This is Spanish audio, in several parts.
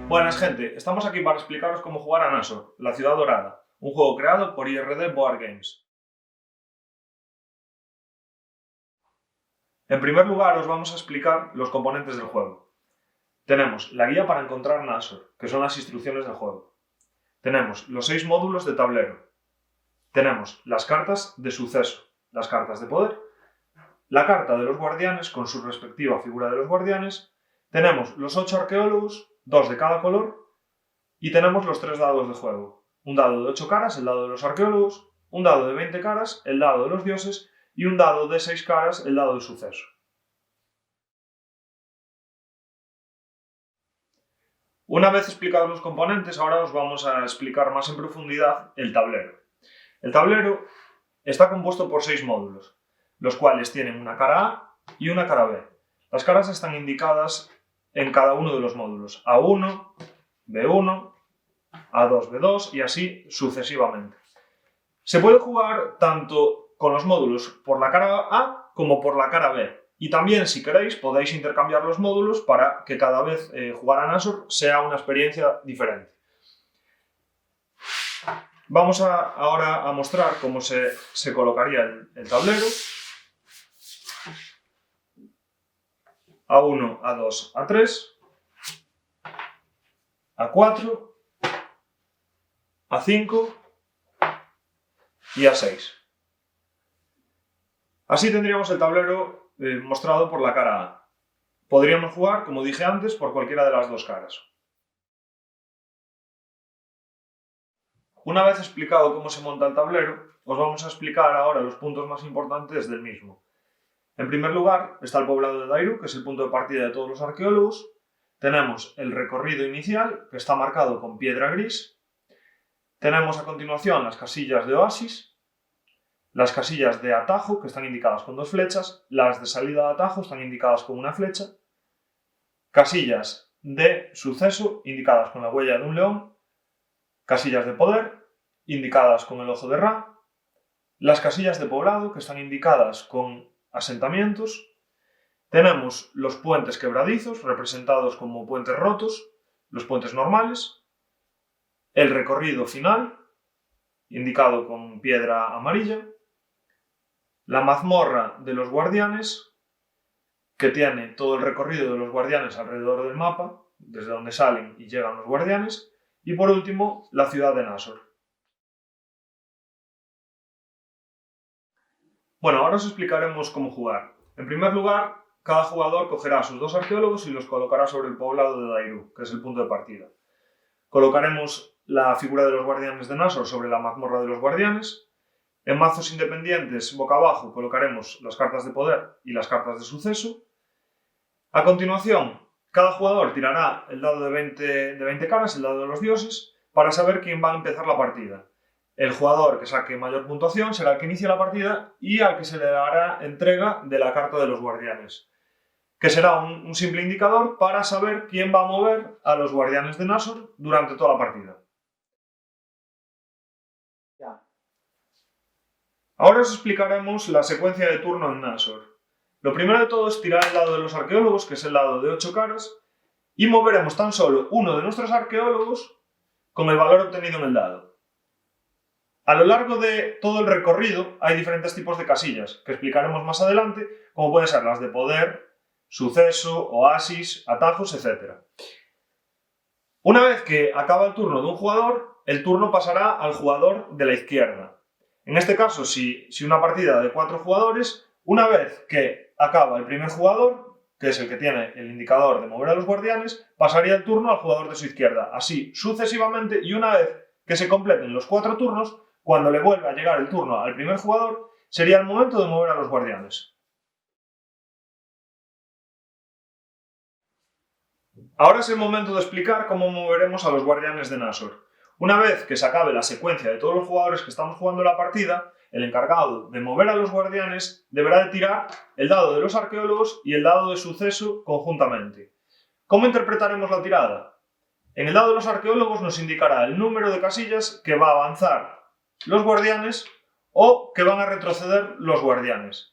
Buenas gente, estamos aquí para explicaros cómo jugar a Nashor, la ciudad dorada, un juego creado por IRD Board Games. En primer lugar os vamos a explicar los componentes del juego. Tenemos la guía para encontrar Nashor, que son las instrucciones del juego. Tenemos los 6 módulos de tablero. Tenemos las cartas de suceso, las cartas de poder, la carta de los guardianes con su respectiva figura de los guardianes, tenemos los 8 arqueólogos, 2 de cada color, y tenemos los 3 dados de juego. Un dado de 8 caras, el dado de los arqueólogos, un dado de 20 caras, el dado de los dioses, y un dado de 6 caras, el dado del suceso. Una vez explicados los componentes, ahora os vamos a explicar más en profundidad el tablero. El tablero está compuesto por 6 módulos, los cuales tienen una cara A y una cara B. Las caras están indicadas en cada uno de los módulos, A1, B1, A2, B2 y así sucesivamente. Se puede jugar tanto con los módulos por la cara A como por la cara B. Y también, si queréis, podéis intercambiar los módulos para que cada vez jugar a Nashor sea una experiencia diferente. Vamos ahora a mostrar cómo se colocaría el tablero. A1, A2, A3, A4, A5 y A6. Así tendríamos el tablero mostrado por la cara A. Podríamos jugar, como dije antes, por cualquiera de las dos caras. Una vez explicado cómo se monta el tablero, os vamos a explicar ahora los puntos más importantes del mismo. En primer lugar está el poblado de Dairu, que es el punto de partida de todos los arqueólogos. Tenemos el recorrido inicial, que está marcado con piedra gris. Tenemos a continuación las casillas de oasis, las casillas de atajo, que están indicadas con 2 flechas, las de salida de atajo están indicadas con una flecha, casillas de suceso, indicadas con la huella de un león, casillas de poder, indicadas con el ojo de Ra, las casillas de poblado, que están indicadas con asentamientos. Tenemos los puentes quebradizos, representados como puentes rotos, los puentes normales, el recorrido final, indicado con piedra amarilla, la mazmorra de los guardianes, que tiene todo el recorrido de los guardianes alrededor del mapa, desde donde salen y llegan los guardianes, y por último, la ciudad de Nashor. Bueno, ahora os explicaremos cómo jugar. En primer lugar, cada jugador cogerá a sus 2 arqueólogos y los colocará sobre el poblado de Dairu, que es el punto de partida. Colocaremos la figura de los guardianes de Nashor sobre la mazmorra de los guardianes. En mazos independientes, boca abajo, colocaremos las cartas de poder y las cartas de suceso. A continuación, cada jugador tirará el dado de 20 caras, el dado de los dioses, para saber quién va a empezar la partida. El jugador que saque mayor puntuación será el que inicie la partida y al que se le dará entrega de la carta de los guardianes, que será un simple indicador para saber quién va a mover a los guardianes de Nashor durante toda la partida. Ahora os explicaremos la secuencia de turno en Nashor. Lo primero de todo es tirar el dado de los arqueólogos, que es el dado de 8 caras, y moveremos tan solo uno de nuestros arqueólogos con el valor obtenido en el dado. A lo largo de todo el recorrido hay diferentes tipos de casillas, que explicaremos más adelante, como pueden ser las de poder, suceso, oasis, atajos, etc. Una vez que acaba el turno de un jugador, el turno pasará al jugador de la izquierda. En este caso, si una partida de 4 jugadores, una vez que acaba el primer jugador, que es el que tiene el indicador de mover a los guardianes, pasaría el turno al jugador de su izquierda, así sucesivamente, y una vez que se completen los 4 turnos, cuando le vuelva a llegar el turno al primer jugador, sería el momento de mover a los guardianes. Ahora es el momento de explicar cómo moveremos a los guardianes de Nashor. Una vez que se acabe la secuencia de todos los jugadores que estamos jugando la partida, el encargado de mover a los guardianes deberá de tirar el dado de los arqueólogos y el dado de suceso conjuntamente. ¿Cómo interpretaremos la tirada? En el dado de los arqueólogos nos indicará el número de casillas que va a avanzar los guardianes o que van a retroceder los guardianes.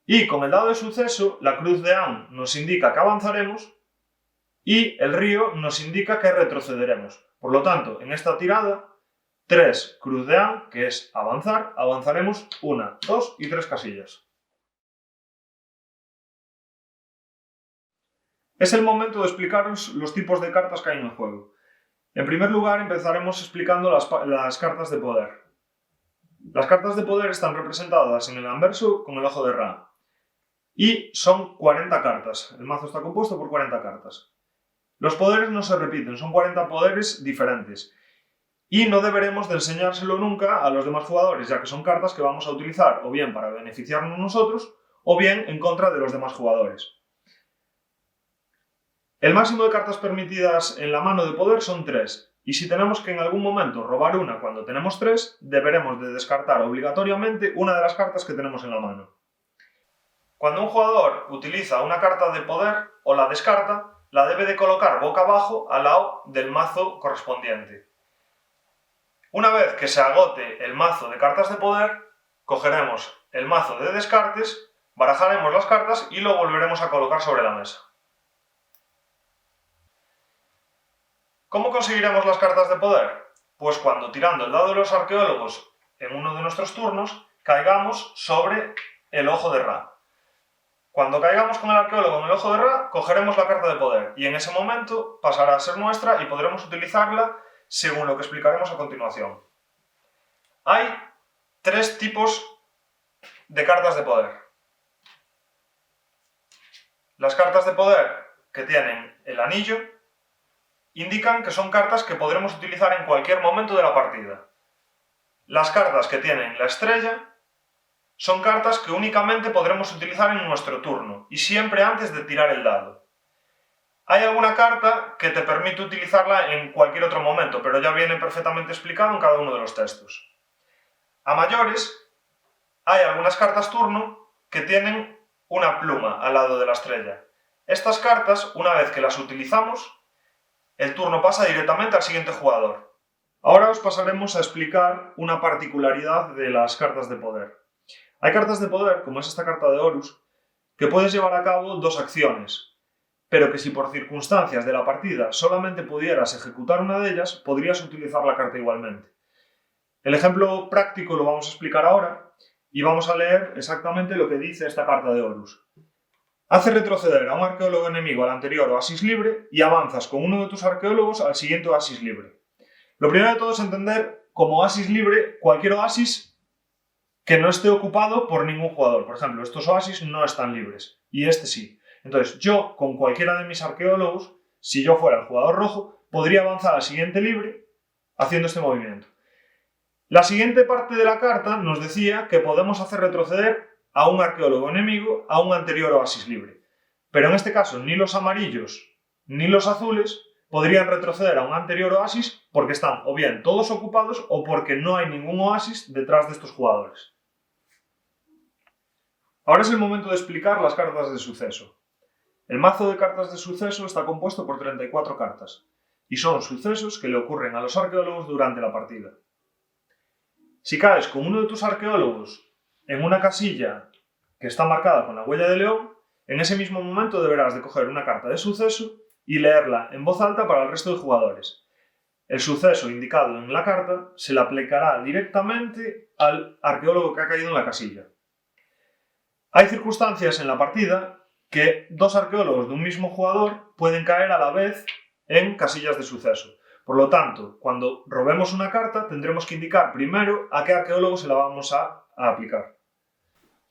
Y con el dado de suceso, la cruz de An nos indica que avanzaremos y el río nos indica que retrocederemos. Por lo tanto, en esta tirada, 3 cruz de A, que es avanzar, avanzaremos 1, 2 y 3 casillas. Es el momento de explicaros los tipos de cartas que hay en el juego. En primer lugar, empezaremos explicando las cartas de poder. Las cartas de poder están representadas en el anverso con el ojo de Ra. Y son 40 cartas. El mazo está compuesto por 40 cartas. Los poderes no se repiten, son 40 poderes diferentes. Y no deberemos de enseñárselo nunca a los demás jugadores, ya que son cartas que vamos a utilizar o bien para beneficiarnos nosotros, o bien en contra de los demás jugadores. El máximo de cartas permitidas en la mano de poder son 3, y si tenemos que en algún momento robar una cuando tenemos 3, deberemos de descartar obligatoriamente una de las cartas que tenemos en la mano. Cuando un jugador utiliza una carta de poder o la descarta, la debe de colocar boca abajo al lado del mazo correspondiente. Una vez que se agote el mazo de cartas de poder, cogeremos el mazo de descartes, barajaremos las cartas y lo volveremos a colocar sobre la mesa. ¿Cómo conseguiremos las cartas de poder? Pues cuando tirando el dado de los arqueólogos en uno de nuestros turnos, caigamos sobre el ojo de Ra. Cuando caigamos con el arqueólogo en el ojo de Ra, cogeremos la carta de poder y en ese momento pasará a ser nuestra y podremos utilizarla según lo que explicaremos a continuación. Hay 3 tipos de cartas de poder. Las cartas de poder que tienen el anillo indican que son cartas que podremos utilizar en cualquier momento de la partida. Las cartas que tienen la estrella son cartas que únicamente podremos utilizar en nuestro turno y siempre antes de tirar el dado. Hay alguna carta que te permite utilizarla en cualquier otro momento, pero ya viene perfectamente explicado en cada uno de los textos. A mayores, hay algunas cartas turno que tienen una pluma al lado de la estrella. Estas cartas, una vez que las utilizamos, el turno pasa directamente al siguiente jugador. Ahora os pasaremos a explicar una particularidad de las cartas de poder. Hay cartas de poder, como es esta carta de Horus, que puedes llevar a cabo 2 acciones, pero que si por circunstancias de la partida solamente pudieras ejecutar una de ellas, podrías utilizar la carta igualmente. El ejemplo práctico lo vamos a explicar ahora y vamos a leer exactamente lo que dice esta carta de Horus. Hace retroceder a un arqueólogo enemigo al anterior oasis libre y avanzas con uno de tus arqueólogos al siguiente oasis libre. Lo primero de todo es entender como oasis libre cualquier oasis que no esté ocupado por ningún jugador. Por ejemplo, estos oasis no están libres y este sí. Entonces yo, con cualquiera de mis arqueólogos, si yo fuera el jugador rojo, podría avanzar al siguiente libre haciendo este movimiento. La siguiente parte de la carta nos decía que podemos hacer retroceder a un arqueólogo enemigo a un anterior oasis libre. Pero en este caso ni los amarillos ni los azules podrían retroceder a un anterior oasis porque están o bien todos ocupados o porque no hay ningún oasis detrás de estos jugadores. Ahora es el momento de explicar las cartas de suceso. El mazo de cartas de suceso está compuesto por 34 cartas y son sucesos que le ocurren a los arqueólogos durante la partida. Si caes con uno de tus arqueólogos en una casilla que está marcada con la huella de león, en ese mismo momento deberás de coger una carta de suceso y leerla en voz alta para el resto de jugadores. El suceso indicado en la carta se le aplicará directamente al arqueólogo que ha caído en la casilla. Hay circunstancias en la partida que 2 arqueólogos de un mismo jugador pueden caer a la vez en casillas de suceso. Por lo tanto, cuando robemos una carta, tendremos que indicar primero a qué arqueólogo se la vamos a aplicar.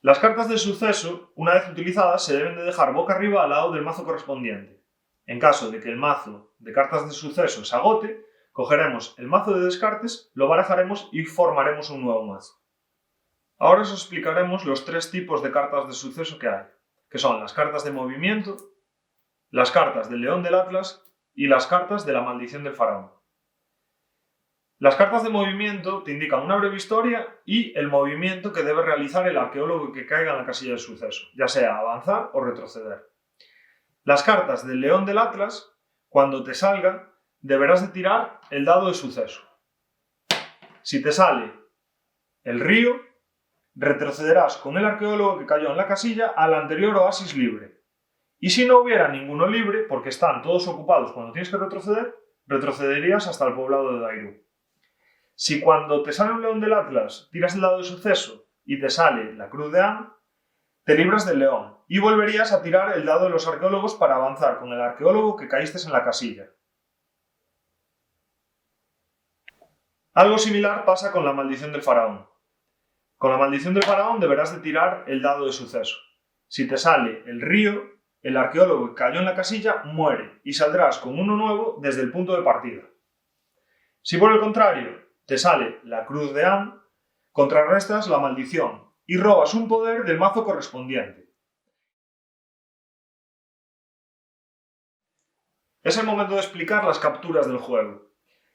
Las cartas de suceso, una vez utilizadas, se deben de dejar boca arriba al lado del mazo correspondiente. En caso de que el mazo de cartas de suceso se agote, cogeremos el mazo de descartes, lo barajaremos y formaremos un nuevo mazo. Ahora os explicaremos los 3 tipos de cartas de suceso que hay, que son las cartas de movimiento, las cartas del león del Atlas y las cartas de la maldición del faraón. Las cartas de movimiento te indican una breve historia y el movimiento que debe realizar el arqueólogo que caiga en la casilla de suceso, ya sea avanzar o retroceder. Las cartas del león del Atlas, cuando te salga, deberás de tirar el dado de suceso. Si te sale el río, retrocederás con el arqueólogo que cayó en la casilla al anterior oasis libre. Y si no hubiera ninguno libre, porque están todos ocupados cuando tienes que retroceder, retrocederías hasta el poblado de Dairú. Si cuando te sale un león del Atlas tiras el dado de suceso y te sale la cruz de An, te libras del león y volverías a tirar el dado de los arqueólogos para avanzar con el arqueólogo que caíste en la casilla. Algo similar pasa con la maldición del faraón. Con la maldición del faraón deberás de tirar el dado de suceso. Si te sale el río, el arqueólogo que cayó en la casilla muere y saldrás con uno nuevo desde el punto de partida. Si por el contrario te sale la cruz de An, contrarrestas la maldición y robas un poder del mazo correspondiente. Es el momento de explicar las capturas del juego.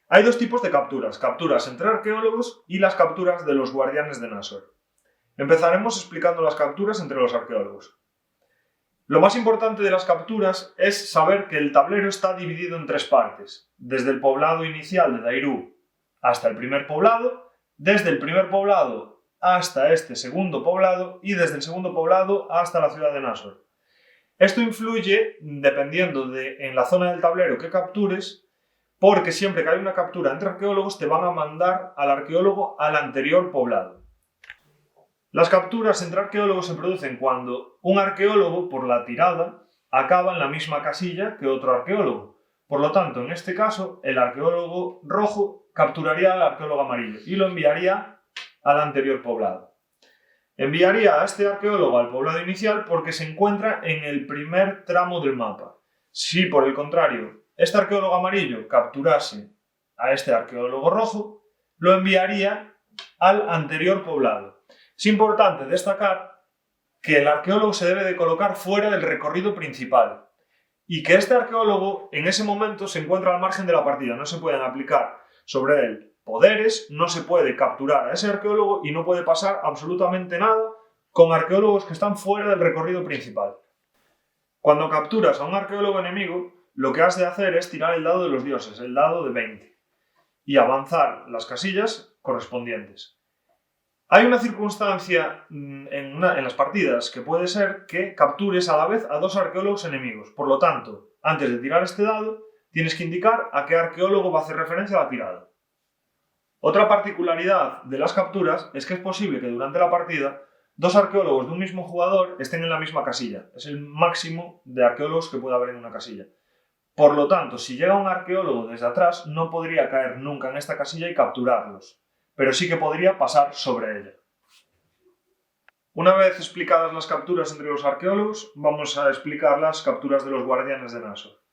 Hay dos tipos de capturas, capturas entre arqueólogos y las capturas de los guardianes de Nashor. Empezaremos explicando las capturas entre los arqueólogos. Lo más importante de las capturas es saber que el tablero está dividido en tres partes, desde el poblado inicial de Dairú hasta el primer poblado, desde el primer poblado hasta este segundo poblado y desde el segundo poblado hasta la ciudad de Nashor. Esto influye dependiendo de en la zona del tablero que captures, porque siempre que hay una captura entre arqueólogos te van a mandar al arqueólogo al anterior poblado. Las capturas entre arqueólogos se producen cuando un arqueólogo, por la tirada, acaba en la misma casilla que otro arqueólogo. Por lo tanto, en este caso, el arqueólogo rojo capturaría al arqueólogo amarillo y lo enviaría al anterior poblado. Enviaría a este arqueólogo al poblado inicial porque se encuentra en el primer tramo del mapa. Si, por el contrario, este arqueólogo amarillo capturase a este arqueólogo rojo, lo enviaría al anterior poblado. Es importante destacar que el arqueólogo se debe de colocar fuera del recorrido principal y que este arqueólogo en ese momento se encuentra al margen de la partida, no se pueden aplicar sobre él poderes, no se puede capturar a ese arqueólogo y no puede pasar absolutamente nada con arqueólogos que están fuera del recorrido principal. Cuando capturas a un arqueólogo enemigo, lo que has de hacer es tirar el dado de los dioses, el dado de 20, y avanzar las casillas correspondientes. Hay una circunstancia en las partidas que puede ser que captures a la vez a dos arqueólogos enemigos. Por lo tanto, antes de tirar este dado, tienes que indicar a qué arqueólogo va a hacer referencia a la tirada. Otra particularidad de las capturas es que es posible que durante la partida dos arqueólogos de un mismo jugador estén en la misma casilla. Es el máximo de arqueólogos que puede haber en una casilla. Por lo tanto, si llega un arqueólogo desde atrás, no podría caer nunca en esta casilla y capturarlos, pero sí que podría pasar sobre ella. Una vez explicadas las capturas entre los arqueólogos, vamos a explicar las capturas de los guardianes de Nashor.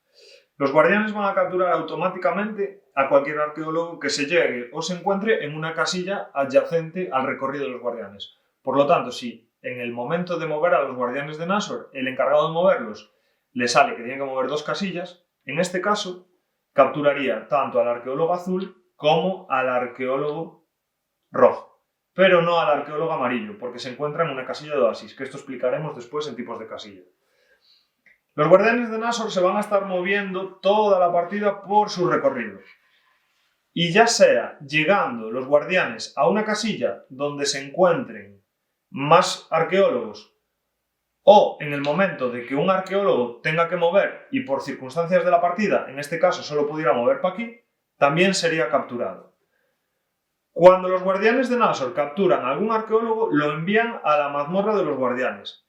Los guardianes van a capturar automáticamente a cualquier arqueólogo que se llegue o se encuentre en una casilla adyacente al recorrido de los guardianes. Por lo tanto, si en el momento de mover a los guardianes de Nashor, el encargado de moverlos le sale que tiene que mover dos casillas, en este caso capturaría tanto al arqueólogo azul como al arqueólogo rojo, pero no al arqueólogo amarillo, porque se encuentra en una casilla de oasis, que esto explicaremos después en tipos de casilla. Los guardianes de Nashor se van a estar moviendo toda la partida por su recorrido. Y ya sea llegando los guardianes a una casilla donde se encuentren más arqueólogos, o en el momento de que un arqueólogo tenga que mover y por circunstancias de la partida, en este caso solo pudiera mover para aquí, también sería capturado. Cuando los guardianes de Nashor capturan a algún arqueólogo, lo envían a la mazmorra de los guardianes.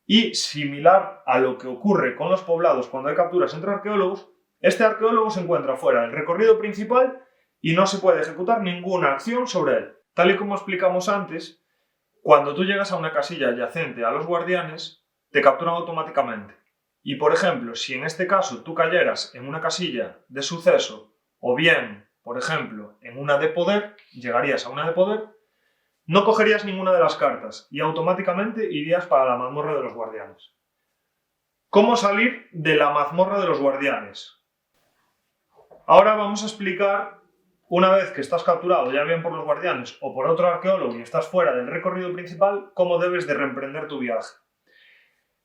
Y, similar a lo que ocurre con los poblados cuando hay capturas entre arqueólogos, este arqueólogo se encuentra fuera del recorrido principal y no se puede ejecutar ninguna acción sobre él. Tal y como explicamos antes, cuando tú llegas a una casilla adyacente a los guardianes, te capturan automáticamente. Y, por ejemplo, si en este caso tú cayeras en una casilla de suceso o bien, por ejemplo, en una de poder, llegarías a una de poder, no cogerías ninguna de las cartas y automáticamente irías para la mazmorra de los guardianes. ¿Cómo salir de la mazmorra de los guardianes? Ahora vamos a explicar, una vez que estás capturado ya bien por los guardianes o por otro arqueólogo y estás fuera del recorrido principal, cómo debes de reemprender tu viaje.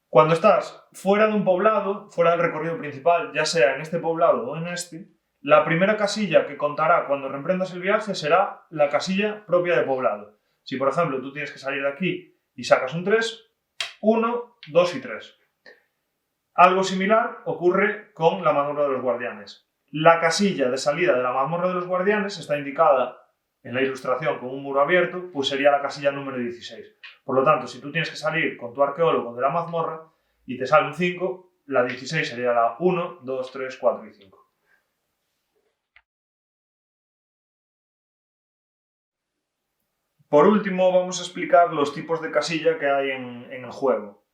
Cuando estás fuera de un poblado, fuera del recorrido principal, ya sea en este poblado o en este, la primera casilla que contará cuando reemprendas el viaje será la casilla propia de poblado. Si, por ejemplo, tú tienes que salir de aquí y sacas un 3, 1, 2 y 3. Algo similar ocurre con la mazmorra de los guardianes. La casilla de salida de la mazmorra de los guardianes está indicada en la ilustración con un muro abierto, pues sería la casilla número 16. Por lo tanto, si tú tienes que salir con tu arqueólogo de la mazmorra y te sale un 5, la 16 sería la 1, 2, 3, 4 y 5. Por último, vamos a explicar los tipos de casilla que hay en el juego.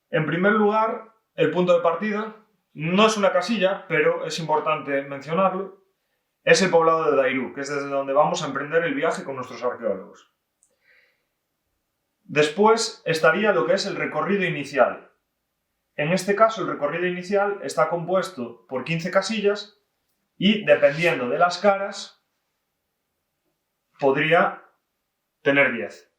En primer lugar, el punto de partida no es una casilla, pero es importante mencionarlo. Es el poblado de Dairu, que es desde donde vamos a emprender el viaje con nuestros arqueólogos. Después estaría lo que es el recorrido inicial. En este caso, el recorrido inicial está compuesto por 15 casillas y, dependiendo de las caras, podría tener 10.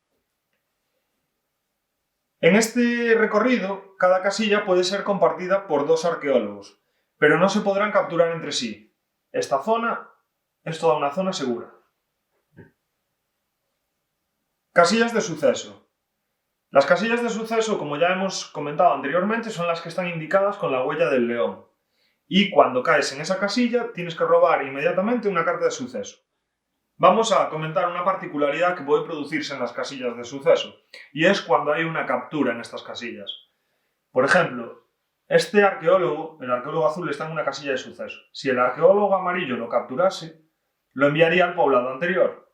En este recorrido, cada casilla puede ser compartida por 2 arqueólogos, pero no se podrán capturar entre sí. Esta zona es toda una zona segura. Casillas de suceso. Las casillas de suceso, como ya hemos comentado anteriormente, son las que están indicadas con la huella del león. Y cuando caes en esa casilla, tienes que robar inmediatamente una carta de suceso. Vamos a comentar una particularidad que puede producirse en las casillas de suceso, y es cuando hay una captura en estas casillas. Por ejemplo, este arqueólogo, el arqueólogo azul, está en una casilla de suceso. Si el arqueólogo amarillo lo capturase, lo enviaría al poblado anterior.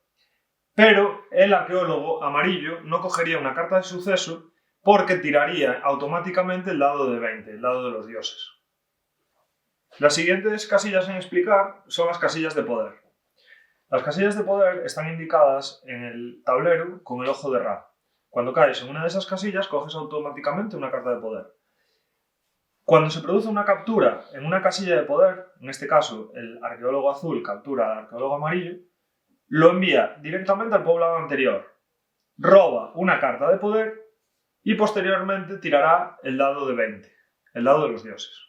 Pero el arqueólogo amarillo no cogería una carta de suceso porque tiraría automáticamente el dado de 20, el dado de los dioses. Las siguientes casillas en explicar son las casillas de poder. Las casillas de poder están indicadas en el tablero con el ojo de Ra. Cuando caes en una de esas casillas, coges automáticamente una carta de poder. Cuando se produce una captura en una casilla de poder, en este caso el arqueólogo azul captura al arqueólogo amarillo, lo envía directamente al poblado anterior, roba una carta de poder y posteriormente tirará el dado de 20, el dado de los dioses.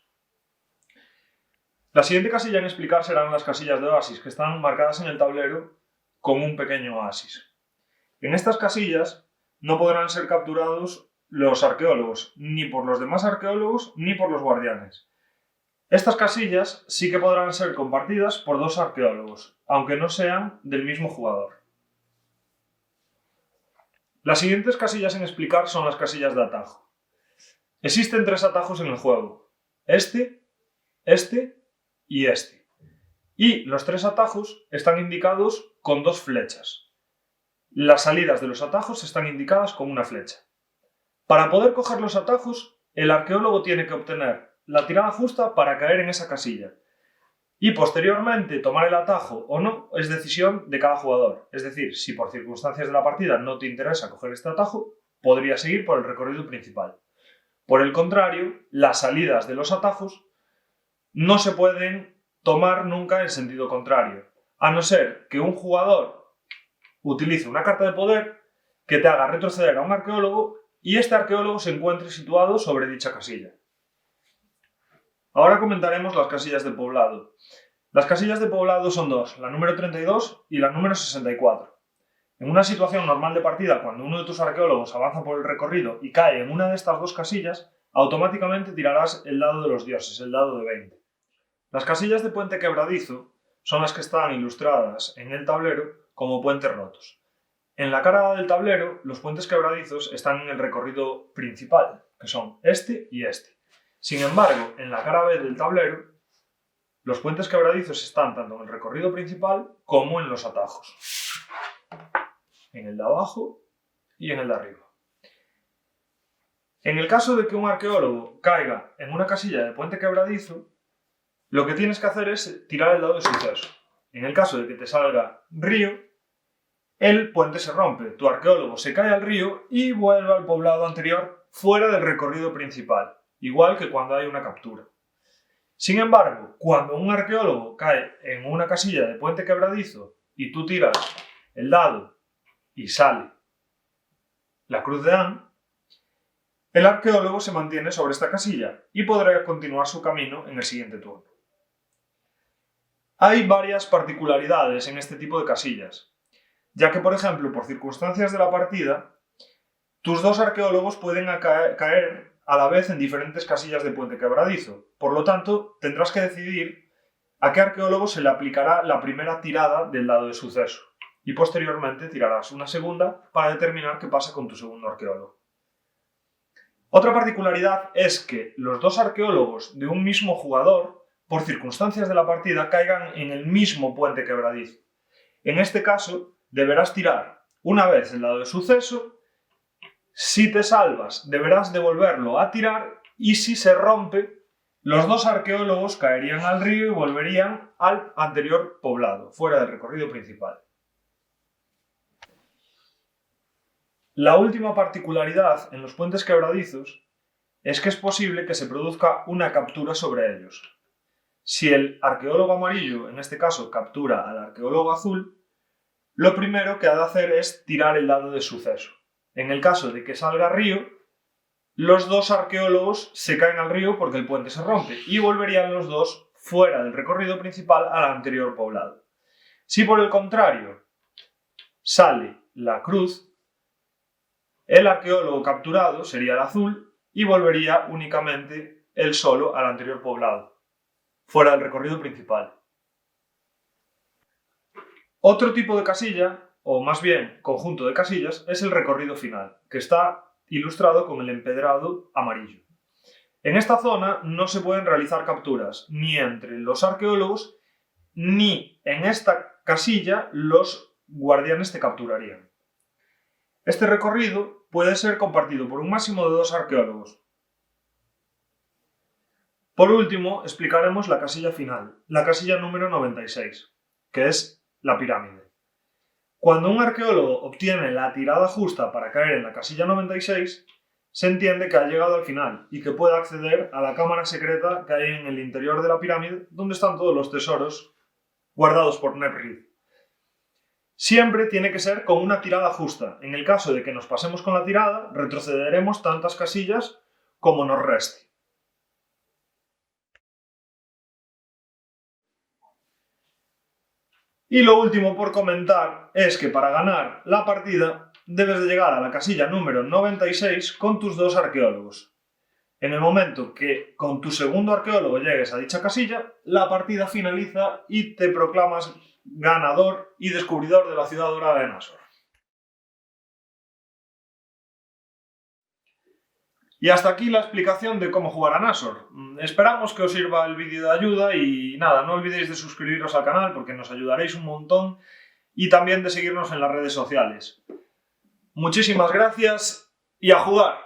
La siguiente casilla en explicar serán las casillas de oasis, que están marcadas en el tablero con un pequeño oasis. En estas casillas no podrán ser capturados los arqueólogos, ni por los demás arqueólogos ni por los guardianes. Estas casillas sí que podrán ser compartidas por 2 arqueólogos, aunque no sean del mismo jugador. Las siguientes casillas en explicar son las casillas de atajo. Existen 3 atajos en el juego: este y este. Y los 3 atajos están indicados con 2 flechas. Las salidas de los atajos están indicadas con una flecha. Para poder coger los atajos, el arqueólogo tiene que obtener la tirada justa para caer en esa casilla. Y posteriormente tomar el atajo o no es decisión de cada jugador. Es decir, si por circunstancias de la partida no te interesa coger este atajo, podrías seguir por el recorrido principal. Por el contrario, las salidas de los atajos no se pueden tomar nunca en sentido contrario, a no ser que un jugador utilice una carta de poder que te haga retroceder a un arqueólogo y este arqueólogo se encuentre situado sobre dicha casilla. Ahora comentaremos las casillas de poblado. Las casillas de poblado son 2, la número 32 y la número 64. En una situación normal de partida, cuando uno de tus arqueólogos avanza por el recorrido y cae en una de estas 2 casillas, automáticamente tirarás el dado de los dioses, el dado de 20. Las casillas de puente quebradizo son las que están ilustradas en el tablero como puentes rotos. En la cara del tablero, los puentes quebradizos están en el recorrido principal, que son este y este. Sin embargo, en la cara B del tablero, los puentes quebradizos están tanto en el recorrido principal como en los atajos. En el de abajo y en el de arriba. En el caso de que un arqueólogo caiga en una casilla de puente quebradizo, lo que tienes que hacer es tirar el dado de suceso. En el caso de que te salga río, el puente se rompe, tu arqueólogo se cae al río y vuelve al poblado anterior fuera del recorrido principal, igual que cuando hay una captura. Sin embargo, cuando un arqueólogo cae en una casilla de puente quebradizo y tú tiras el dado y sale la cruz de An, el arqueólogo se mantiene sobre esta casilla y podrá continuar su camino en el siguiente turno. Hay varias particularidades en este tipo de casillas, ya que, por ejemplo, por circunstancias de la partida, tus 2 arqueólogos pueden caer a la vez en diferentes casillas de puente quebradizo. Por lo tanto, tendrás que decidir a qué arqueólogo se le aplicará la primera tirada del dado de suceso. Y posteriormente tirarás una segunda para determinar qué pasa con tu segundo arqueólogo. Otra particularidad es que los dos arqueólogos de un mismo jugador, por circunstancias de la partida, caigan en el mismo puente quebradizo. En este caso, deberás tirar una vez el dado de suceso. Si te salvas, deberás devolverlo a tirar, y si se rompe, los dos arqueólogos caerían al río y volverían al anterior poblado, fuera del recorrido principal. La última particularidad en los puentes quebradizos es que es posible que se produzca una captura sobre ellos. Si el arqueólogo amarillo, en este caso, captura al arqueólogo azul, lo primero que ha de hacer es tirar el dado de suceso. En el caso de que salga río, los dos arqueólogos se caen al río porque el puente se rompe y volverían los dos fuera del recorrido principal al anterior poblado. Si por el contrario sale la cruz, el arqueólogo capturado sería el azul y volvería únicamente él solo al anterior poblado, fuera del recorrido principal. Otro tipo de casilla, o más bien conjunto de casillas, es el recorrido final, que está ilustrado con el empedrado amarillo. En esta zona no se pueden realizar capturas ni entre los arqueólogos ni en esta casilla los guardianes te capturarían. Este recorrido puede ser compartido por un máximo de 2 arqueólogos. Por último, explicaremos la casilla final, la casilla número 96, que es la pirámide. Cuando un arqueólogo obtiene la tirada justa para caer en la casilla 96, se entiende que ha llegado al final y que puede acceder a la cámara secreta que hay en el interior de la pirámide, donde están todos los tesoros guardados por Neprid. Siempre tiene que ser con una tirada justa. En el caso de que nos pasemos con la tirada, retrocederemos tantas casillas como nos reste. Y lo último por comentar es que para ganar la partida debes de llegar a la casilla número 96 con tus 2 arqueólogos. En el momento que con tu segundo arqueólogo llegues a dicha casilla, la partida finaliza y te proclamas ganador y descubridor de la ciudad dorada de Nashor. Y hasta aquí la explicación de cómo jugar a Nashor. Esperamos que os sirva el vídeo de ayuda y nada, no olvidéis de suscribiros al canal porque nos ayudaréis un montón y también de seguirnos en las redes sociales. Muchísimas gracias y a jugar.